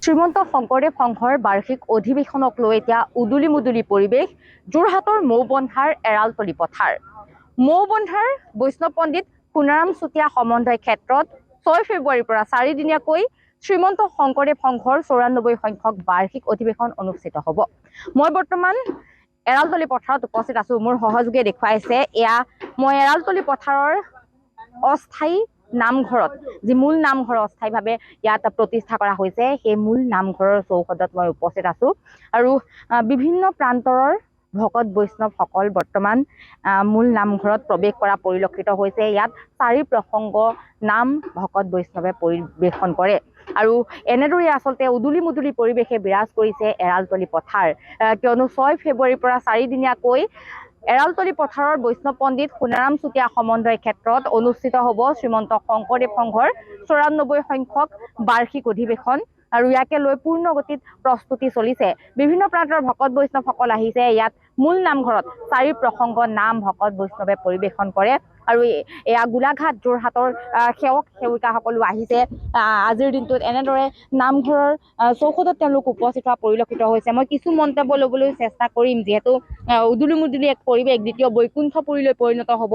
শ্ৰীমন্ত শংকৰদেৱ সংঘৰ বাৰ্ষিক অধিৱেশনক লৈ এতিয়া উদুলি মুদুলি পৰিৱেশ যোৰহাটৰ মৌবন্ধাৰ এৰালতলি পথাৰ। মৌবন্ধাৰ বৈষ্ণৱ পণ্ডিত সোণাৰাম চুতীয়া সমন্বয় ক্ষেত্ৰত 6 ফেব্ৰুৱাৰীৰ পৰা 4 দিনীয়াকৈ শ্ৰীমন্ত শংকৰদেৱ সংঘৰ 94 সংখ্যক বাৰ্ষিক অধিৱেশন অনুষ্ঠিত হ'ব। মই বৰ্তমান এৰালতলি পথাৰত উপস্থিত আছো। মোৰ সহযোগীয়ে দেখুৱাইছে এয়া মই এৰালতলি পথাৰৰ অস্থায়ী নামঘৰত যি মূল নামঘৰ অস্থায়ীভাৱে ইয়াত প্ৰতিষ্ঠা কৰা হৈছে সেই মূল নামঘৰৰ চৌহদত মই উপস্থিত আছো আৰু বিভিন্ন প্ৰান্তৰৰ ভকত বৈষ্ণৱসকল বৰ্তমান মূল নামঘৰত প্ৰৱেশ কৰা পৰিলক্ষিত হৈছে। ইয়াত 4 প্ৰসংগ নাম ভকত বৈষ্ণৱে পৰিৱেশন কৰে আৰু এনেদৰে আচলতে উদুলি মুদুলি পৰিৱেশে বিৰাজ কৰিছে এৰালতলি পথাৰ, কিয়নো 6 ফেব্ৰুৱাৰীৰ পৰা 4 দিনীয়াকৈ এৰালতলি পথাৰৰ বৈষ্ণৱ পণ্ডিত সোণাৰাম চুতীয়া সমন্বয় ক্ষেত্ৰত অনুষ্ঠিত হ'ব শ্ৰীমন্ত শংকৰদেৱ সংঘৰ 94 সংখ্যক বাৰ্ষিক অধিৱেশন আৰু ইয়াকে লৈ পূৰ্ণ গতিত প্ৰস্তুতি চলিছে। বিভিন্ন প্ৰান্তৰ ভকত বৈষ্ণৱসকল আহিছে। ইয়াত মূল নামঘৰত 4 প্ৰসংগ নাম ভকত বৈষ্ণৱে পৰিৱেশন কৰে আৰু এয়া গোলাঘাট যোৰহাটৰ সেৱক সেৱিকাসকলো আহিছে। আজিৰ দিনটোত এনেদৰে নামঘৰৰ চৌহদত তেওঁলোক উপস্থিত হোৱা পৰিলক্ষিত হৈছে। মই কিছু মন্তব্য ল'বলৈ চেষ্টা কৰিম, যিহেতু উদুলি মুদুলি এক পৰিৱেশ দ্বিতীয় বৈকুণ্ঠপুৰীলৈ পৰিণত হ'ব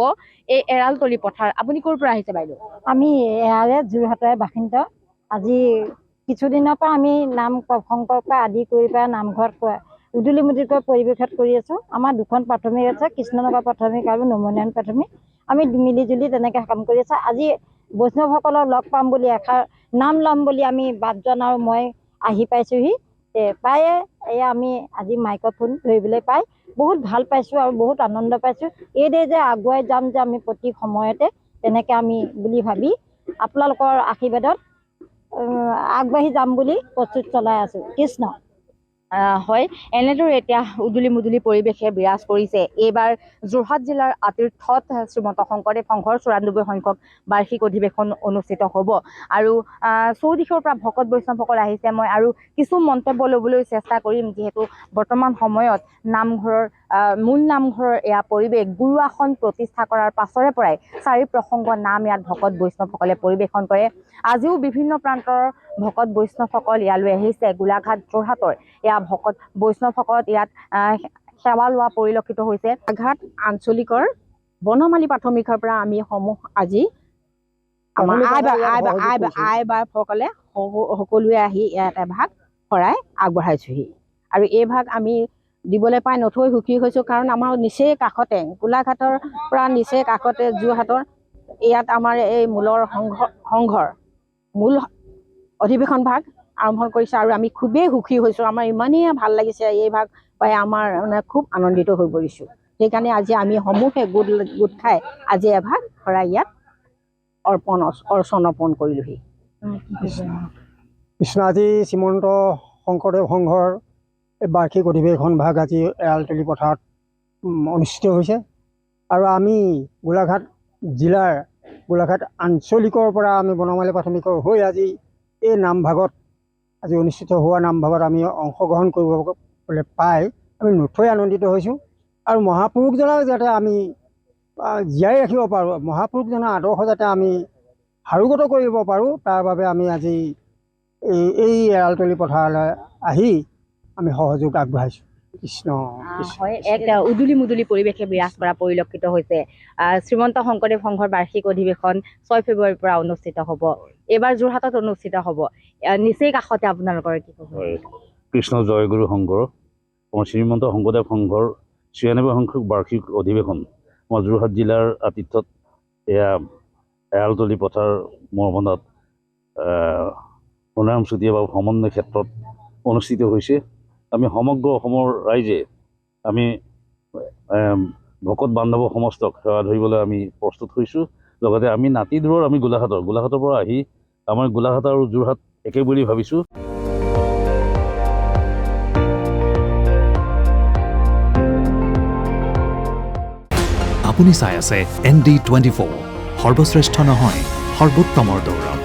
এই এৰালতলি পথাৰ। আপুনি ক'ৰ পৰা আহিছে বাইদেউ? আমি এয়াৰে যোৰহাটৰ বাসিন্দা। আজি কিছুদিনৰ পৰা আমি নাম প্ৰসংগৰ পৰা আদি কৰি পেলাই নামঘৰত উদুলি মুদুলিকৈ পৰিৱেশত কৰি আছোঁ। আমাৰ 2খন প্ৰাথমিক আছে, কৃষ্ণনগৰ প্ৰাথমিক আৰু নমনীয়ান প্ৰাথমিক। আমি মিলিজুলি তেনেকৈ কাম কৰি আছোঁ। আজি বৈষ্ণৱসকলক লগ পাম বুলি এষাৰ নাম ল'ম বুলি আমি বাটজন আৰু মই আহি পাইছোঁহি। প্ৰায়ে এয়া আমি আজি মাইক্ৰফোন ধৰিবলৈ পাই বহুত ভাল পাইছোঁ আৰু বহুত আনন্দ পাইছোঁ। এইদৰে যে আগুৱাই যাম যে আমি প্ৰতি সময়তে তেনেকৈ আমি বুলি ভাবি আপোনালোকৰ আশীৰ্বাদত আগবাঢ়ি যাম বুলি প্ৰস্তুত চলাই আছোঁ। কৃষ্ণ। হয়, এনেদৰে এতিয়া উদুলি মুদুলি পৰিৱেশে বিৰাজ কৰিছে। এইবাৰ যোৰহাট জিলাৰ আতীৰ্থত শ্ৰীমন্ত শংকৰদেৱ সংঘৰ 94 সংখ্যক বাৰ্ষিক অধিৱেশন অনুষ্ঠিত হ'ব আৰু চৌদিশৰ পৰা ভকত বৈষ্ণৱসকল আহিছে। মই আৰু কিছু মন্তব্য ল'বলৈ চেষ্টা কৰিম, যিহেতু বৰ্তমান সময়ত নামঘৰৰ মূল নামঘৰৰ এয়া পৰিৱেশ গুৰু আসন প্ৰতিষ্ঠা কৰাৰ পাছৰে পৰাই 4 প্ৰসংগ নাম ইয়াত ভকত বৈষ্ণৱসকলে পৰিৱেশন কৰে। আজিও বিভিন্ন প্ৰান্তৰ ভকত বৈষ্ণৱসকল ইয়ালৈ আহিছে। গোলাঘাট যোৰহাটৰ এয়া ভকত বৈষ্ণৱসকল ইয়াত সেৱা লোৱা পৰিলক্ষিত হৈছে। গোলাঘাট আঞ্চলিকৰ বনমালী প্ৰাথমিকৰ পৰা আমি সমূহ আজি আমাৰ আই বাপসকলে সকলোৱে আহি ইয়াত এভাগ শৰাই আগবঢ়াইছোহি আৰু এই ভাগ আমি দিবলৈ পাই নথৈ সুখী হৈছোঁ। কাৰণ আমাৰ নিচেই কাষতে গোলাঘাটৰ পৰা নিচেই কাষতে যোৰহাটৰ ইয়াত আমাৰ এই মূলৰ সংঘৰ মূল অধিৱেশন ভাগ আৰম্ভ কৰিছে আৰু আমি খুবেই সুখী হৈছোঁ। আমাৰ ইমানেই ভাল লাগিছে এই ভাগ পাই আমাৰ মানে খুব আনন্দিত হৈ পৰিছোঁ। সেইকাৰণে আজি আমি সমূহে গোট খাই আজি এভাগ শৰাই ইয়াত অৰ্চন অৰ্পণ কৰিলোহি। কৃষ্ণ। আজি শ্ৰীমন্ত শংকৰদেৱ সংঘৰ বাৰ্ষিক অধিৱেশন ভাগ আজি এৰালতলি পথাৰত অনুষ্ঠিত হৈছে আৰু আমি গোলাঘাট জিলাৰ গোলাঘাট আঞ্চলিকৰ পৰা আমি বনমালী প্ৰাথমিকৰ হৈ আজি এই নামভাগত আজি অনুষ্ঠিত হোৱা নামভাগত আমি অংশগ্ৰহণ কৰিবলৈ পাই আমি নথৈ আনন্দিত হৈছোঁ আৰু মহাপুৰুষজনক যাতে আমি জীয়াই ৰাখিব পাৰোঁ, মহাপুৰুষজনৰ আদৰ্শ যাতে আমি সাৰোগত কৰিব পাৰোঁ, তাৰ বাবে আমি আজি এই এৰালতলি পথাৰলৈ আহি আমি সহযোগ আগবঢ়াইছোঁ। কৃষ্ণ। হয়, এক উদুলি মুদুলি পৰিৱেশে বিৰাজ কৰা পৰিলক্ষিত হৈছে। শ্ৰীমন্ত শংকৰদেৱ সংঘৰ বাৰ্ষিক অধিৱেশন 6 ফেব্ৰুৱাৰীৰ পৰা অনুষ্ঠিত হ'ব। এইবাৰ যোৰহাটত অনুষ্ঠিত হ'ব। নিচেই কাষতে আপোনালোকৰ কি ক'ব? কৃষ্ণ জয়গুৰু সংঘৰ আমাৰ শ্ৰীমন্ত শংকৰদেৱ সংঘৰ 96 সংখ্যক বাৰ্ষিক অধিৱেশন আমাৰ যোৰহাট জিলাৰ আতিথ্যত এয়া এৰালতলি পথাৰ মৌবন্ধাত সোণাৰাম চুতীয়া বাবু সমন্বয় ক্ষেত্ৰত অনুষ্ঠিত হৈছে। আমি সমগ্ৰ অসমৰ ৰাইজে আমি ভকত বান্ধৱ সমস্তক সেৱা ধৰিবলৈ আমি প্ৰস্তুত হৈছোঁ। লগতে আমি নাতি দূৰৰ আমি গোলাঘাটৰ পৰা আহি আমাৰ গোলাঘাট আৰু যোৰহাট একে বুলি ভাবিছোঁ। আপুনি চাই আছে ND24, সৰ্বশ্ৰেষ্ঠ নহয় সৰ্বোত্তমৰ দৌৰত।